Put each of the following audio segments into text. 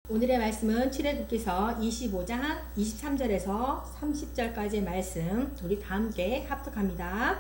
오늘의 말씀은 출애굽기서 25장 23절에서 30절까지의 말씀 우리 다 함께 합독합니다.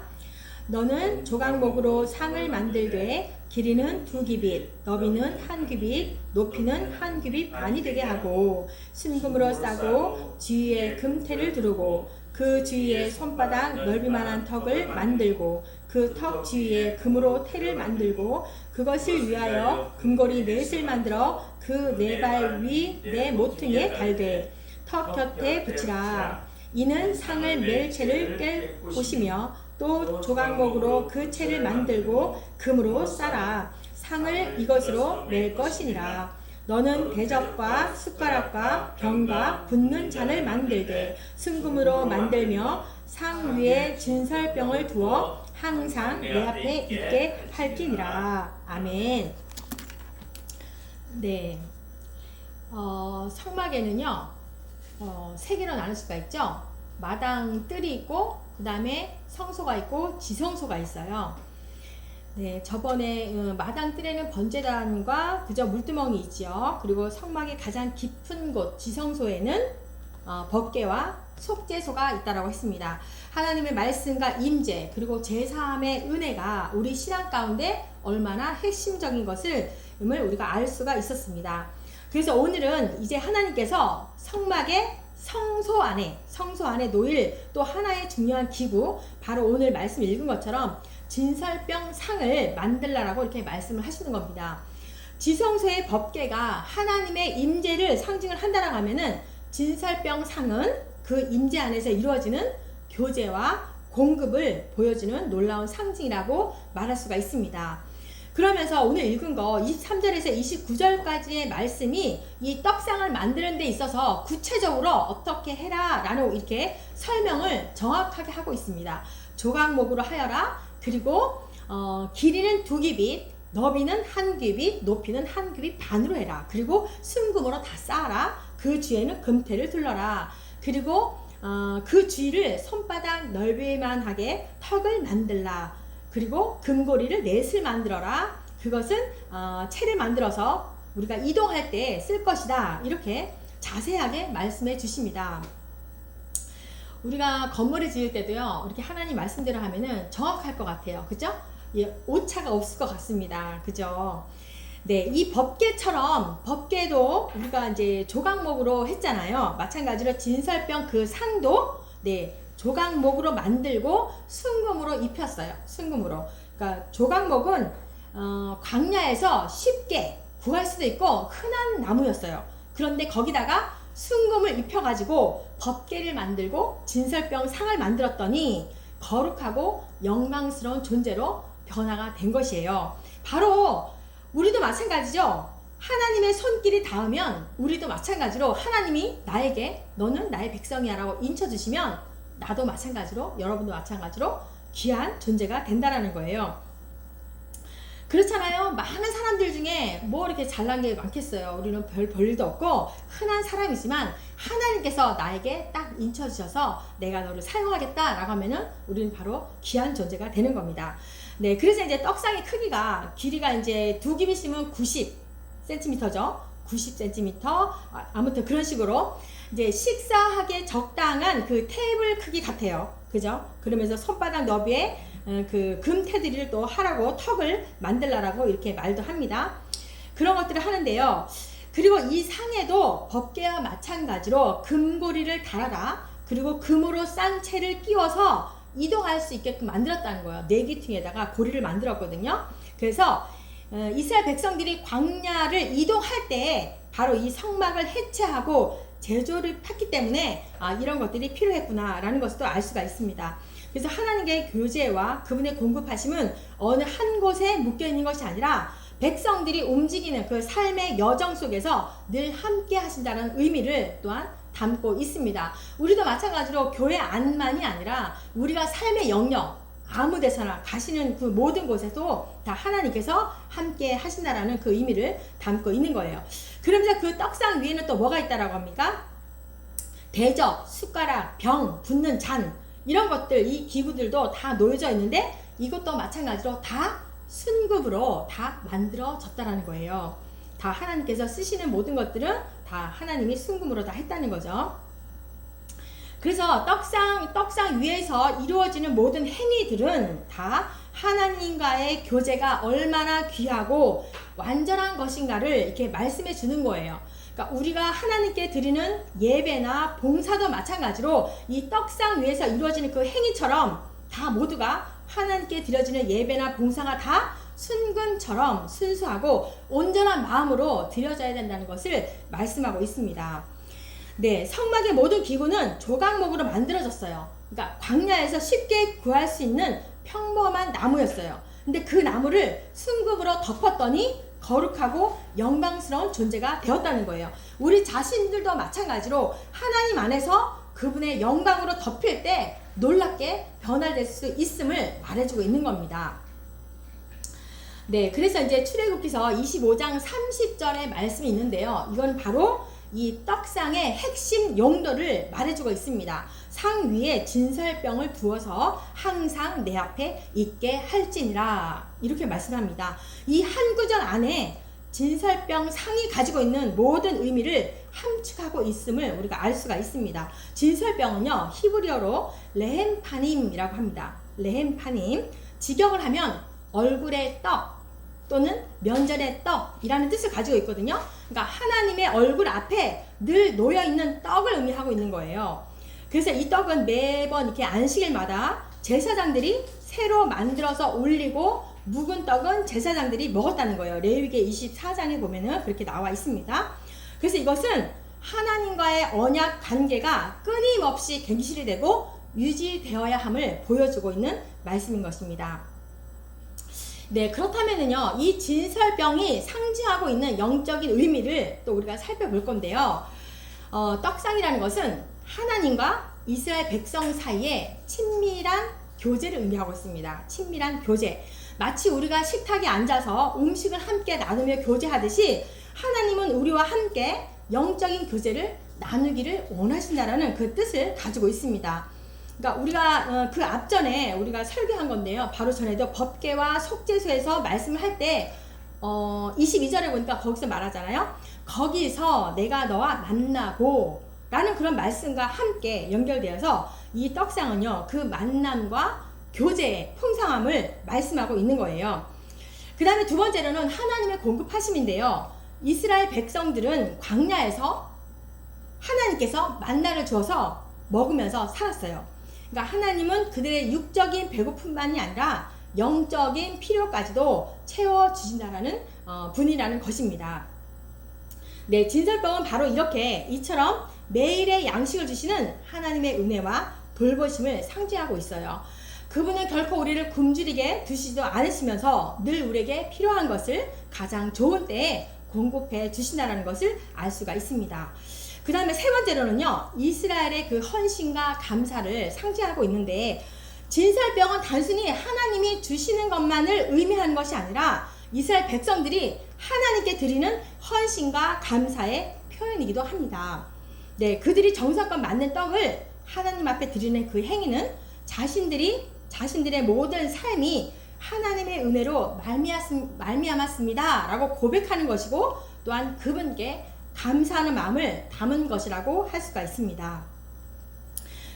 너는 조각목으로 상을 만들되 길이는 2규빗, 너비는 1규빗, 높이는 1규빗 반이 되게 하고 순금으로 싸고 주위에 금테를 두르고 그 주위에 손바닥 넓이만한 턱을 만들고 그 턱 주위에 금으로 테를 만들고 그것을 위하여 금고리 넷을 만들어 그 네 발 위 네 모퉁이에 달되 턱 곁에 붙이라. 이는 상을 멜 채를 깰 곳이며 또 조각목으로 그 채를 만들고 금으로 싸라. 상을 이것으로 멜 것이니라. 너는 대접과 숟가락과 병과 붓는 잔을 만들되 순금으로 만들며 상 위에 진설병을 두어 항상 내 앞에 있게 할지니라. 아멘. 네. 성막에는요, 세 개로 나눌 수가 있죠. 마당 뜰이 있고, 그 다음에 성소가 있고, 지성소가 있어요. 네, 저번에 마당 뜰에는 번제단과 그저 물두멍이 있죠. 그리고 성막의 가장 깊은 곳, 지성소에는 법궤와 속죄소가 있다라고 했습니다. 하나님의 말씀과 임재 그리고 제사함의 은혜가 우리 신앙 가운데 얼마나 핵심적인 것을 우리가 알 수가 있었습니다. 그래서 오늘은 이제 하나님께서 성막의 성소 안에 놓일 또 하나의 중요한 기구, 바로 오늘 말씀 읽은 것처럼 진설병 상을 만들라라고 이렇게 말씀을 하시는 겁니다. 지성소의 법궤가 하나님의 임재를 상징을 한다라고 하면은 진설병 상은 그 임재 안에서 이루어지는 교제와 공급을 보여주는 놀라운 상징이라고 말할 수가 있습니다. 그러면서 오늘 읽은 거 23절에서 29절까지의 말씀이 이 떡상을 만드는 데 있어서 구체적으로 어떻게 해라 라는 이렇게 설명을 정확하게 하고 있습니다. 조각목으로 하여라. 그리고 길이는 2규빗, 너비는 1규빗, 높이는 1규빗 반으로 해라. 그리고 순금으로 다 쌓아라. 그 주위에는 금테를 둘러라. 그리고 그 주위를 손바닥 넓이만 하게 턱을 만들라. 그리고 금고리를 넷을 만들어라. 그것은 채를 만들어서 우리가 이동할 때 쓸 것이다. 이렇게 자세하게 말씀해 주십니다. 우리가 건물을 지을 때도요, 이렇게 하나님 말씀대로 하면은 정확할 것 같아요. 그죠? 예, 오차가 없을 것 같습니다. 그죠? 네, 이 법궤처럼 법궤도 우리가 이제 조각목으로 했잖아요. 마찬가지로 진설병 그 상도 네, 조각목으로 만들고 순금으로 입혔어요. 순금으로. 그러니까 조각목은 광야에서 쉽게 구할 수도 있고 흔한 나무였어요. 그런데 거기다가 순금을 입혀가지고 법궤를 만들고 진설병 상을 만들었더니 거룩하고 영광스러운 존재로 변화가 된 것이에요. 바로 우리도 마찬가지죠. 하나님의 손길이 닿으면 우리도 마찬가지로 하나님이 나에게 너는 나의 백성이야 라고 인쳐주시면 나도 마찬가지로, 여러분도 마찬가지로 귀한 존재가 된다라는 거예요. 그렇잖아요. 많은 사람들 중에 뭐 이렇게 잘난 게 많겠어요. 우리는 별 볼일도 없고 흔한 사람이지만 하나님께서 나에게 딱 인쳐주셔서 내가 너를 사용하겠다 라고 하면은 우리는 바로 귀한 존재가 되는 겁니다. 네, 그래서 이제 떡상의 크기가 길이가 이제 2규빗이면 90cm죠. 90cm. 아무튼 그런 식으로 이제 식사하기에 적당한 그 테이블 크기 같아요. 그죠? 그러면서 손바닥 너비에 그 금테두리를 또 하라고 턱을 만들라라고 이렇게 말도 합니다. 그런 것들을 하는데요. 그리고 이 상에도 법궤와 마찬가지로 금고리를 달아라. 그리고 금으로 싼 채를 끼워서 이동할 수 있게끔 만들었다는 거예요. 네 귀퉁이에다가 고리를 만들었거든요. 그래서 이스라엘 백성들이 광야를 이동할 때 바로 이 성막을 해체하고 제조를 했기 때문에 이런 것들이 필요했구나 라는 것도 알 수가 있습니다. 그래서 하나님의 교제와 그분의 공급하심은 어느 한 곳에 묶여있는 것이 아니라 백성들이 움직이는 그 삶의 여정 속에서 늘 함께 하신다는 의미를 또한 담고 있습니다. 우리도 마찬가지로 교회 안만이 아니라 우리가 삶의 영역 아무 데서나 가시는 그 모든 곳에도 다 하나님께서 함께 하신다라는 그 의미를 담고 있는 거예요. 그러면서 그 떡상 위에는 또 뭐가 있다라고 합니까? 대접, 숟가락, 병, 붓는 잔 이런 것들, 이 기구들도 다 놓여져 있는데 이것도 마찬가지로 다 순금으로 다 만들어졌다라는 거예요. 다 하나님께서 쓰시는 모든 것들은 다 하나님이 순금으로 다 했다는 거죠. 그래서 떡상 위에서 이루어지는 모든 행위들은 다 하나님과의 교제가 얼마나 귀하고 완전한 것인가를 이렇게 말씀해 주는 거예요. 그러니까 우리가 하나님께 드리는 예배나 봉사도 마찬가지로 이 떡상 위에서 이루어지는 그 행위처럼 다 모두가 하나님께 드려지는 예배나 봉사가 다 순금처럼 순수하고 온전한 마음으로 드려져야 된다는 것을 말씀하고 있습니다. 네, 성막의 모든 기구는 조각목으로 만들어졌어요. 그러니까 광야에서 쉽게 구할 수 있는 평범한 나무였어요. 근데 그 나무를 순금으로 덮었더니 거룩하고 영광스러운 존재가 되었다는 거예요. 우리 자신들도 마찬가지로 하나님 안에서 그분의 영광으로 덮일 때 놀랍게 변화될 수 있음을 말해주고 있는 겁니다. 네, 그래서 이제 출애굽기서 25장 30절의 말씀이 있는데요. 이건 바로 이 떡상의 핵심 용도를 말해주고 있습니다. 상 위에 진설병을 부어서 항상 내 앞에 있게 할지니라, 이렇게 말씀합니다. 이 한 구절 안에 진설병 상이 가지고 있는 모든 의미를 함축하고 있음을 우리가 알 수가 있습니다. 진설병은요, 히브리어로 레헴파님이라고 합니다. 레헴파님, 직역을 하면 얼굴의 떡 또는 면전의 떡이라는 뜻을 가지고 있거든요. 그러니까 하나님의 얼굴 앞에 늘 놓여있는 떡을 의미하고 있는 거예요. 그래서 이 떡은 매번 이렇게 안식일마다 제사장들이 새로 만들어서 올리고, 묵은 떡은 제사장들이 먹었다는 거예요. 레위기 24장에 보면은 그렇게 나와 있습니다. 그래서 이것은 하나님과의 언약 관계가 끊임없이 갱실이 되고 유지되어야 함을 보여주고 있는 말씀인 것입니다. 네, 그렇다면은요, 이 진설병이 상징하고 있는 영적인 의미를 또 우리가 살펴볼 건데요. 떡상이라는 것은 하나님과 이스라엘 백성 사이에 친밀한 교제를 의미하고 있습니다. 친밀한 교제. 마치 우리가 식탁에 앉아서 음식을 함께 나누며 교제하듯이 하나님은 우리와 함께 영적인 교제를 나누기를 원하신다라는 그 뜻을 가지고 있습니다. 그러니까 우리가 그 앞전에 우리가 설교한 건데요. 바로 전에도 법궤와 속죄소에서 말씀을 할 때 22절에 보니까 거기서 말하잖아요. 거기서 내가 너와 만나고 라는 그런 말씀과 함께 연결되어서 이 떡상은요, 그 만남과 교제의 풍성함을 말씀하고 있는 거예요. 그 다음에 두 번째로는 하나님의 공급하심인데요. 이스라엘 백성들은 광야에서 하나님께서 만나를 주어서 먹으면서 살았어요. 그러니까 하나님은 그들의 육적인 배고픔만이 아니라 영적인 필요까지도 채워주신다라는 분이라는 것입니다. 네, 진설병은 바로 이렇게 이처럼 매일의 양식을 주시는 하나님의 은혜와 돌보심을 상징하고 있어요. 그분은 결코 우리를 굶주리게 두시지도 않으시면서 늘 우리에게 필요한 것을 가장 좋은 때에 공급해 주신다는 것을 알 수가 있습니다. 그 다음에 세 번째로는요, 이스라엘의 그 헌신과 감사를 상징하고 있는데, 진설병은 단순히 하나님이 주시는 것만을 의미하는 것이 아니라 이스라엘 백성들이 하나님께 드리는 헌신과 감사의 표현이기도 합니다. 네, 그들이 정성껏 만든 떡을 하나님 앞에 드리는 그 행위는 자신들의 모든 삶이 하나님의 은혜로 말미암았습니다 라고 고백하는 것이고, 또한 그분께 감사하는 마음을 담은 것이라고 할 수가 있습니다.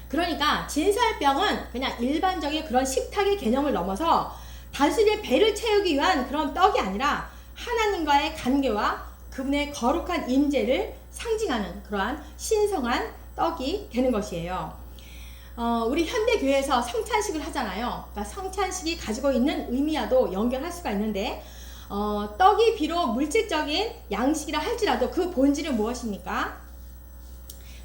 그러니까 진설병은 그냥 일반적인 그런 식탁의 개념을 넘어서 단순히 배를 채우기 위한 그런 떡이 아니라 하나님과의 관계와 그분의 거룩한 임재를 상징하는 그러한 신성한 떡이 되는 것이에요. 우리 현대교회에서 성찬식을 하잖아요. 그러니까 성찬식이 가지고 있는 의미와도 연결할 수가 있는데, 떡이 비록 물질적인 양식이라 할지라도 그 본질은 무엇입니까?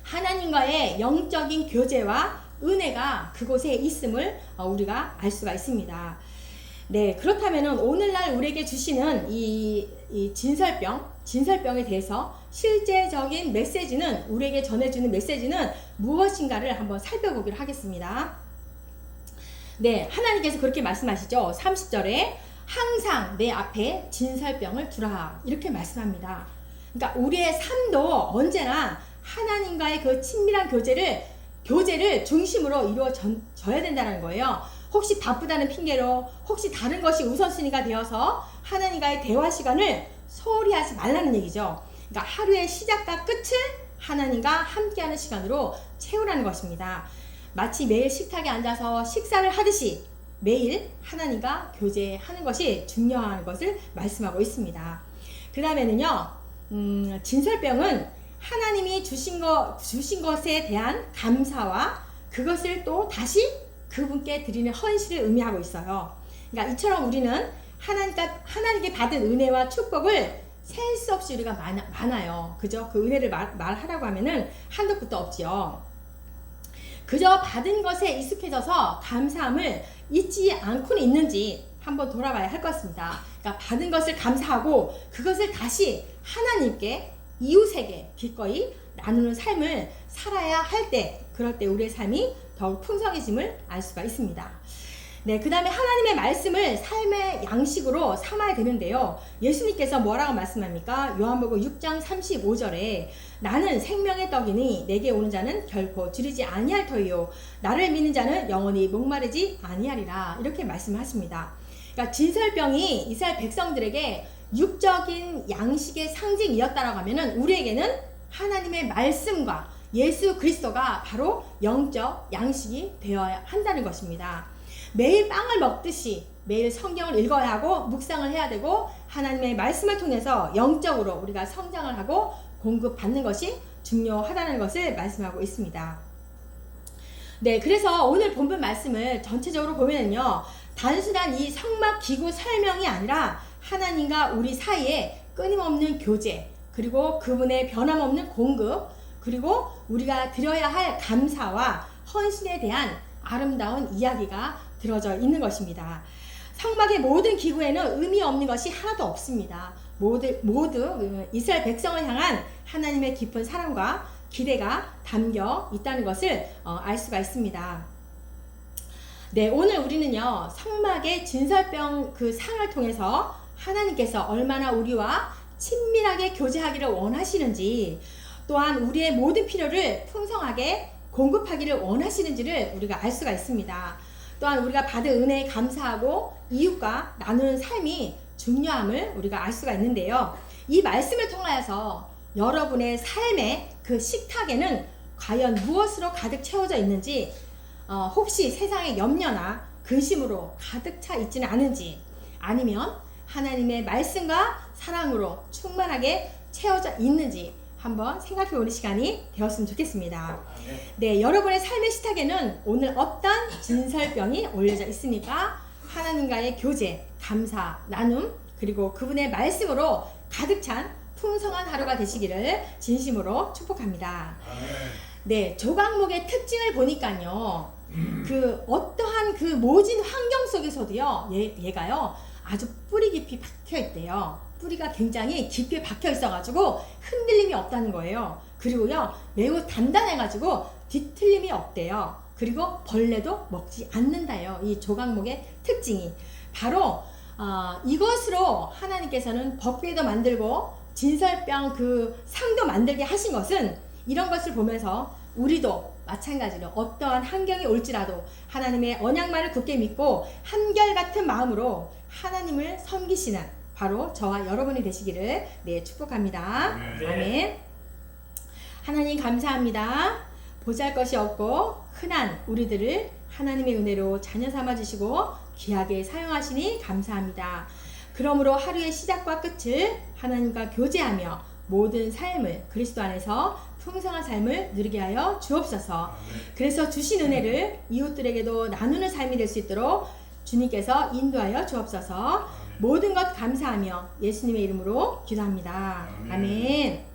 하나님과의 영적인 교제와 은혜가 그곳에 있음을 우리가 알 수가 있습니다. 네, 그렇다면 오늘날 우리에게 주시는 이 진설병에 대해서 실제적인 메시지는, 우리에게 전해주는 메시지는 무엇인가를 한번 살펴보기로 하겠습니다. 네, 하나님께서 그렇게 말씀하시죠. 30절에 항상 내 앞에 진설병을 두라, 이렇게 말씀합니다. 그러니까 우리의 삶도 언제나 하나님과의 그 친밀한 교제를 중심으로 이루어져야 된다는 거예요. 혹시 바쁘다는 핑계로, 혹시 다른 것이 우선순위가 되어서 하나님과의 대화 시간을 소홀히 하지 말라는 얘기죠. 그러니까 하루의 시작과 끝을 하나님과 함께하는 시간으로 채우라는 것입니다. 마치 매일 식탁에 앉아서 식사를 하듯이 매일 하나님과 교제하는 것이 중요한 것을 말씀하고 있습니다. 그 다음에는요, 진설병은 하나님이 주신 것에 대한 감사와 그것을 또 다시 그분께 드리는 헌신을 의미하고 있어요. 그러니까 이처럼 우리는 하나님께 받은 은혜와 축복을 셀 수 없이 우리가 많아요. 그죠? 그 은혜를 말하라고 하면은 한도 끝도 없지요. 그저 받은 것에 익숙해져서 감사함을 잊지 않고는 있는지 한번 돌아봐야 할 것 같습니다. 그러니까 받은 것을 감사하고 그것을 다시 하나님께 이웃에게 기꺼이 나누는 삶을 살아야 할 때, 그럴 때 우리의 삶이 더욱 풍성해짐을 알 수가 있습니다. 네, 그 다음에 하나님의 말씀을 삶의 양식으로 삼아야 되는데요. 예수님께서 뭐라고 말씀합니까? 요한복음 6장 35절에 나는 생명의 떡이니 내게 오는 자는 결코 줄이지 아니할 터이요 나를 믿는 자는 영원히 목마르지 아니하리라, 이렇게 말씀하십니다. 그러니까 진설병이 이스라엘 백성들에게 육적인 양식의 상징이었다라고 하면은 우리에게는 하나님의 말씀과 예수 그리스도가 바로 영적 양식이 되어야 한다는 것입니다. 매일 빵을 먹듯이 매일 성경을 읽어야 하고 묵상을 해야 되고 하나님의 말씀을 통해서 영적으로 우리가 성장을 하고 공급받는 것이 중요하다는 것을 말씀하고 있습니다. 네, 그래서 오늘 본문 말씀을 전체적으로 보면은요, 단순한 이 성막 기구 설명이 아니라 하나님과 우리 사이에 끊임없는 교제, 그리고 그분의 변함없는 공급, 그리고 우리가 드려야 할 감사와 헌신에 대한 아름다운 이야기가 들어져 있는 것입니다. 성막의 모든 기구에는 의미 없는 것이 하나도 없습니다. 모두 이스라엘 백성을 향한 하나님의 깊은 사랑과 기대가 담겨 있다는 것을 알 수가 있습니다. 네, 오늘 우리는요, 성막의 진설병 그 상을 통해서 하나님께서 얼마나 우리와 친밀하게 교제하기를 원하시는지, 또한 우리의 모든 필요를 풍성하게 공급하기를 원하시는지를 우리가 알 수가 있습니다. 또한 우리가 받은 은혜에 감사하고 이웃과 나누는 삶이 중요함을 우리가 알 수가 있는데요. 이 말씀을 통하여서 여러분의 삶의 그 식탁에는 과연 무엇으로 가득 채워져 있는지, 혹시 세상의 염려나 근심으로 가득 차 있지는 않은지, 아니면 하나님의 말씀과 사랑으로 충만하게 채워져 있는지 한번 생각해 보는 시간이 되었으면 좋겠습니다. 네, 여러분의 삶의 식탁에는 오늘 어떤 진설병이 올려져 있습니까? 하나님과의 교제, 감사, 나눔, 그리고 그분의 말씀으로 가득 찬 풍성한 하루가 되시기를 진심으로 축복합니다. 네, 조각목의 특징을 보니까요, 그 어떠한 그 모진 환경 속에서도요, 얘가요 아주 뿌리 깊이 박혀 있대요. 뿌리가 굉장히 깊게 박혀 있어가지고 흔들림이 없다는 거예요. 그리고요, 매우 단단해가지고 뒤틀림이 없대요. 그리고 벌레도 먹지 않는다요. 이 조각목의 특징이 바로 이것으로 하나님께서는 법궤도 만들고 진설병 그 상도 만들게 하신 것은, 이런 것을 보면서 우리도 마찬가지로 어떠한 환경이 올지라도 하나님의 언약말을 굳게 믿고 한결같은 마음으로 하나님을 섬기시는 바로 저와 여러분이 되시기를 축복합니다. 네. 아멘. 하나님 감사합니다. 보잘것이 없고 흔한 우리들을 하나님의 은혜로 자녀 삼아주시고 귀하게 사용하시니 감사합니다. 그러므로 하루의 시작과 끝을 하나님과 교제하며 모든 삶을 그리스도 안에서 풍성한 삶을 누리게 하여 주옵소서. 그래서 주신 은혜를 이웃들에게도 나누는 삶이 될 수 있도록 주님께서 인도하여 주옵소서. 모든 것 감사하며 예수님의 이름으로 기도합니다. 아멘.